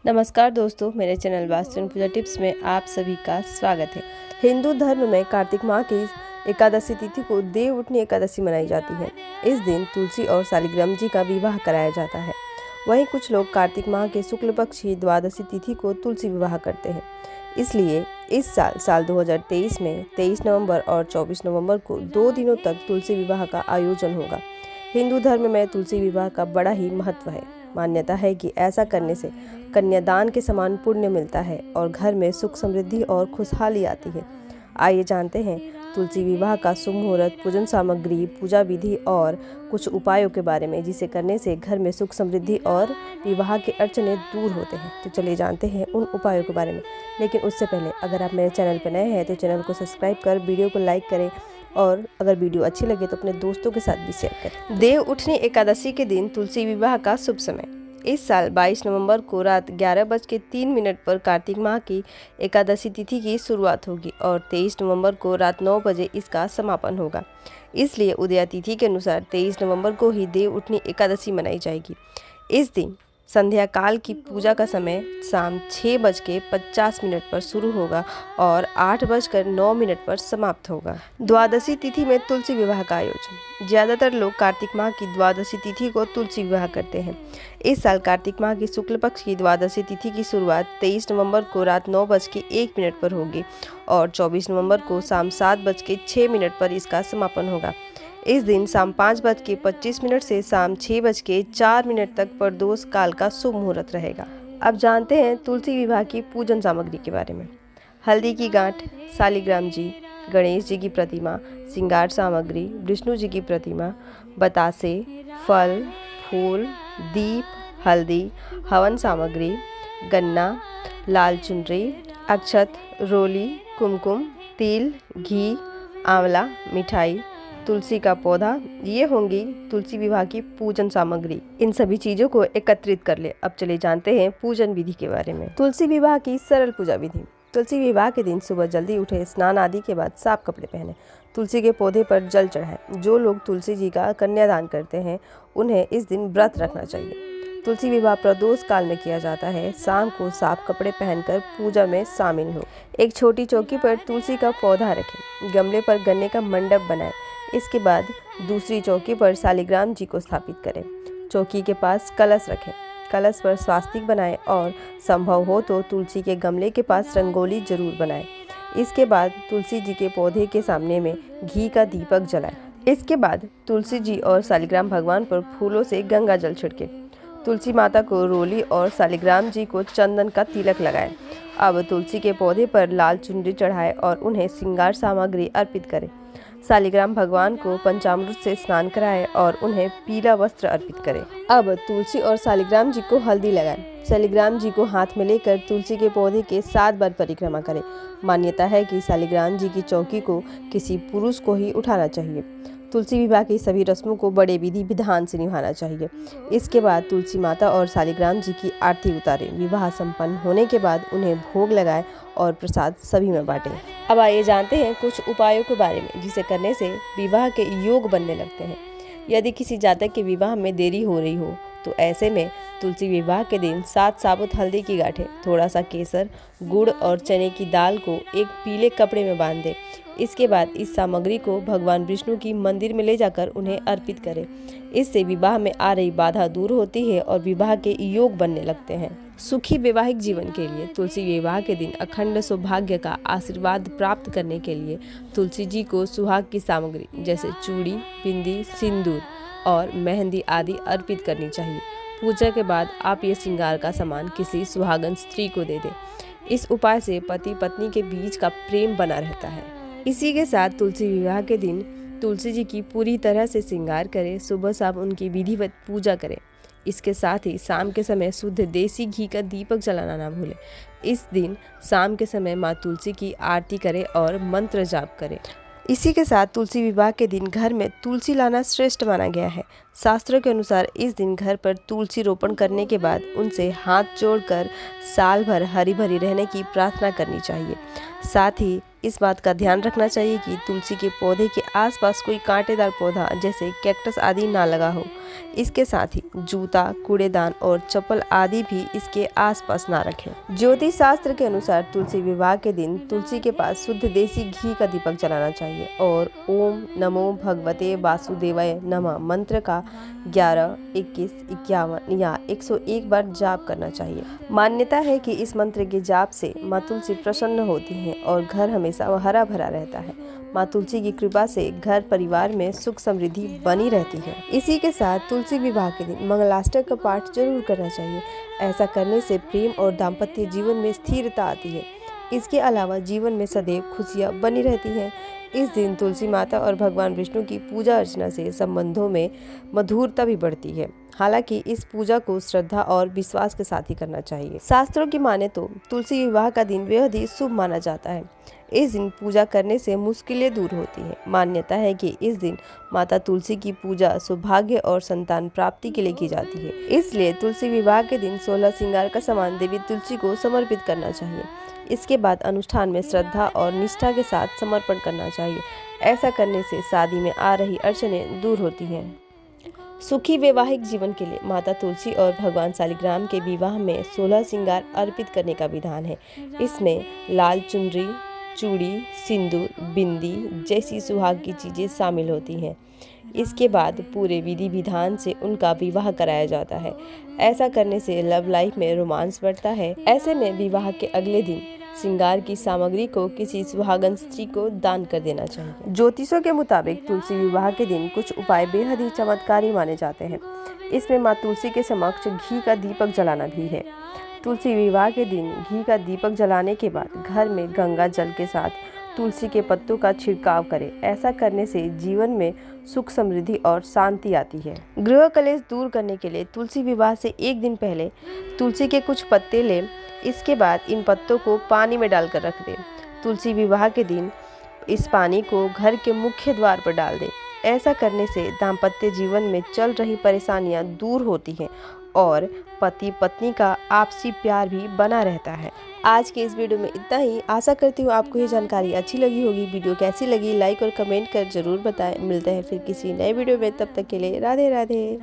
नमस्कार दोस्तों, मेरे चैनल वास्तु एवं पूजा टिप्स में आप सभी का स्वागत है। हिंदू धर्म में कार्तिक माह की एकादशी तिथि को देव उठनी एकादशी मनाई जाती है। इस दिन तुलसी और शालिग्राम जी का विवाह कराया जाता है। वहीं कुछ लोग कार्तिक माह के शुक्ल पक्ष की द्वादशी तिथि को तुलसी विवाह करते हैं। इसलिए इस साल 2023 में 23 नवंबर और 24 नवंबर को 2 दिनों तक तुलसी विवाह का आयोजन होगा। हिंदू धर्म में तुलसी विवाह का बड़ा ही महत्व है। मान्यता है कि ऐसा करने से कन्यादान के समान पुण्य मिलता है और घर में सुख समृद्धि और खुशहाली आती है। आइए जानते हैं तुलसी विवाह का शुभ मुहूर्त, पूजन सामग्री, पूजा विधि और कुछ उपायों के बारे में, जिसे करने से घर में सुख समृद्धि और विवाह के अड़चने दूर होते हैं। तो चलिए जानते हैं उन उपायों के बारे में। लेकिन उससे पहले अगर आप मेरे चैनल पर नए हैं तो चैनल को सब्सक्राइब कर वीडियो को लाइक करें और अगर वीडियो अच्छी लगे तो अपने दोस्तों के साथ भी शेयर करें। देव उठनी एकादशी के दिन तुलसी विवाह का शुभ समय। इस साल 22 नवंबर को रात 11:03 पर कार्तिक माह की एकादशी तिथि की शुरुआत होगी और 23 नवंबर को रात 9 बजे इसका समापन होगा। इसलिए उदया तिथि के अनुसार 23 नवंबर को ही देव उठनी एकादशी मनाई जाएगी। इस दिन संध्या काल की पूजा का समय शाम 6:50 पर शुरू होगा और 8:09 पर समाप्त होगा। द्वादशी तिथि में तुलसी विवाह का आयोजन। ज़्यादातर लोग कार्तिक माह की द्वादशी तिथि को तुलसी विवाह करते हैं। इस साल कार्तिक माह की शुक्ल पक्ष की द्वादशी तिथि की शुरुआत 23 नवंबर को रात 9:01 पर होगी और 24 नवंबर को शाम 7:06 पर इसका समापन होगा। इस दिन शाम 5:25 से शाम 6:04 तक प्रदोष काल का शुभ मुहूर्त रहेगा। अब जानते हैं तुलसी विवाह की पूजन सामग्री के बारे में। हल्दी की गांठ, शालिग्राम जी, गणेश जी की प्रतिमा, श्रृंगार सामग्री, विष्णु जी की प्रतिमा, बतासे, फल, फूल, दीप, हल्दी, हवन सामग्री, गन्ना, लाल चुनरी, अक्षत, रोली, कुमकुम, तिल, घी, आंवला, मिठाई, तुलसी का पौधा, ये होंगी तुलसी विवाह की पूजन सामग्री। इन सभी चीजों को एकत्रित कर ले। अब चले जानते हैं पूजन विधि के बारे में। तुलसी विवाह की सरल पूजा विधि। तुलसी विवाह के दिन सुबह जल्दी उठे, स्नान आदि के बाद साफ कपड़े पहने, तुलसी के पौधे पर जल चढ़ाएं। जो लोग तुलसी जी का कन्यादान करते हैं उन्हें इस दिन व्रत रखना चाहिए। तुलसी विवाह प्रदोष काल में किया जाता है। शाम को साफ कपड़े पहनकर पूजा में शामिल हो। एक छोटी चौकी पर तुलसी का पौधा रखें। गमले पर गन्ने का मंडप बनाएं। इसके बाद दूसरी चौकी पर शालिग्राम जी को स्थापित करें। चौकी के पास कलश रखें। कलश पर स्वास्तिक बनाएं और संभव हो तो तुलसी के गमले के पास रंगोली जरूर बनाएं। इसके बाद तुलसी जी के पौधे के सामने में घी का दीपक जलाएं। इसके बाद तुलसी जी और शालिग्राम भगवान पर फूलों से गंगा जल छिड़के। तुलसी माता को रोली और शालिग्राम जी को चंदन का तिलक लगाएं। अब तुलसी के पौधे पर लाल चुनरी चढ़ाएं और उन्हें श्रृंगार सामग्री अर्पित करें। शालिग्राम भगवान को पंचामृत से स्नान कराएं और उन्हें पीला वस्त्र अर्पित करें। अब तुलसी और शालिग्राम जी को हल्दी लगाएं। शालिग्राम जी को हाथ में लेकर तुलसी के पौधे के 7 बार परिक्रमा करें। मान्यता है कि शालिग्राम जी की चौकी को किसी पुरुष को ही उठाना चाहिए। तुलसी विवाह की सभी रस्मों को बड़े विधि विधान से निभाना चाहिए। इसके बाद तुलसी माता और शालिग्राम जी की आरती उतारें। विवाह संपन्न होने के बाद उन्हें भोग लगाएं और प्रसाद सभी में बांटें। अब आइए जानते हैं कुछ उपायों के बारे में, जिसे करने से विवाह के योग बनने लगते हैं। यदि किसी जातक के विवाह में देरी हो रही हो तो ऐसे में तुलसी विवाह के दिन 7 साबुत हल्दी की गांठें, थोड़ा सा केसर, गुड़ और चने की दाल को एक पीले कपड़े में बांध दें। इसके बाद इस सामग्री को भगवान विष्णु की मंदिर में ले जाकर उन्हें अर्पित करें। इससे विवाह में आ रही बाधा दूर होती है और विवाह के योग बनने लगते हैं। सुखी वैवाहिक जीवन के लिए तुलसी विवाह के दिन अखंड सौभाग्य का आशीर्वाद प्राप्त करने के लिए तुलसी जी को सुहाग की सामग्री जैसे चूड़ी, बिंदी, सिंदूर और मेहंदी आदि अर्पित करनी चाहिए। पूजा के बाद आप ये श्रृंगार का सामान किसी सुहागन स्त्री को दे दें। इस उपाय से पति पत्नी के बीच का प्रेम बना रहता है। इसी के साथ तुलसी विवाह के दिन तुलसी जी की पूरी तरह से श्रृंगार करें। सुबह शाम उनकी विधिवत पूजा करें। इसके साथ ही शाम के समय शुद्ध देसी घी का दीपक जलाना ना भूलें। इस दिन शाम के समय माँ तुलसी की आरती करें और मंत्र जाप करें। इसी के साथ तुलसी विवाह के दिन घर में तुलसी लाना श्रेष्ठ माना गया है। शास्त्रों के अनुसार इस दिन घर पर तुलसी रोपण करने के बाद उनसे हाथ जोड़कर साल भर हरी भरी रहने की प्रार्थना करनी चाहिए। साथ ही इस बात का ध्यान रखना चाहिए कि तुलसी के पौधे के आसपास कोई कांटेदार पौधा जैसे कैक्टस आदि ना लगा हो। इसके साथ ही जूता, कूड़ेदान और चप्पल आदि भी इसके आसपास ना रखें। ज्योतिष शास्त्र के अनुसार तुलसी विवाह के दिन तुलसी के पास शुद्ध देसी घी का दीपक जलाना चाहिए और ओम नमो भगवते वासुदेवाय नमः मंत्र का 11, 21, 51 या 101 बार जाप करना चाहिए। मान्यता है कि इस मंत्र के जाप से माँ तुलसी प्रसन्न होती हैं और घर हमेशा हरा भरा रहता है। माँ तुलसी की कृपा से घर परिवार में सुख समृद्धि बनी रहती है। इसी के साथ तुलसी विवाह के दिन मंगलाष्टक का पाठ जरूर करना चाहिए। ऐसा करने से प्रेम और दाम्पत्य जीवन में स्थिरता आती है। इसके अलावा जीवन में सदैव खुशियाँ बनी रहती हैं। इस दिन तुलसी माता और भगवान विष्णु की पूजा अर्चना से संबंधों में मधुरता भी बढ़ती है। हालांकि इस पूजा को श्रद्धा और विश्वास के साथ ही करना चाहिए। शास्त्रों की माने तो तुलसी विवाह का दिन बेहद ही शुभ माना जाता है। इस दिन पूजा करने से मुश्किलें दूर होती हैं। मान्यता है कि इस दिन माता तुलसी की पूजा सौभाग्य और संतान प्राप्ति के लिए की जाती है। इसलिए तुलसी विवाह के दिन 16 श्रृंगार का सामान देवी तुलसी को समर्पित करना चाहिए। इसके बाद अनुष्ठान में श्रद्धा और निष्ठा के साथ समर्पण करना चाहिए। ऐसा करने से शादी में आ रही अड़चनें दूर होती हैं। सुखी वैवाहिक जीवन के लिए माता तुलसी और भगवान शालिग्राम के विवाह में 16 श्रृंगार अर्पित करने का विधान है। इसमें लाल चुनरी, चूड़ी, सिंदूर, बिंदी जैसी सुहाग की चीज़ें शामिल होती हैं। इसके बाद पूरे विधि विधान से उनका विवाह कराया जाता है। ऐसा करने से लव लाइफ में रोमांस बढ़ता है। ऐसे में विवाह के अगले दिन श्रृंगार की सामग्री को किसी सुहागन स्त्री को दान कर देना चाहिए। ज्योतिषों के मुताबिक तुलसी विवाह के दिन कुछ उपाय बेहद ही चमत्कारी माने जाते हैं। इसमें माँ तुलसी के समक्ष घी का दीपक जलाना भी है। तुलसी विवाह के दिन घी का दीपक जलाने के बाद घर में गंगा जल के साथ तुलसी के पत्तों का छिड़काव करें। ऐसा करने से जीवन में सुख समृद्धि और शांति आती है। गृह कलेश दूर करने के लिए तुलसी विवाह से एक दिन पहले तुलसी के कुछ पत्ते लें। इसके बाद इन पत्तों को पानी में डालकर रख दें। तुलसी विवाह के दिन इस पानी को घर के मुख्य द्वार पर डाल दें। ऐसा करने से दाम्पत्य जीवन में चल रही परेशानियां दूर होती हैं और पति पत्नी का आपसी प्यार भी बना रहता है। आज के इस वीडियो में इतना ही। आशा करती हूँ आपको ये जानकारी अच्छी लगी होगी। वीडियो कैसी लगी लाइक और कमेंट कर जरूर बताएं। मिलते हैं फिर किसी नए वीडियो में, तब तक के लिए राधे राधे।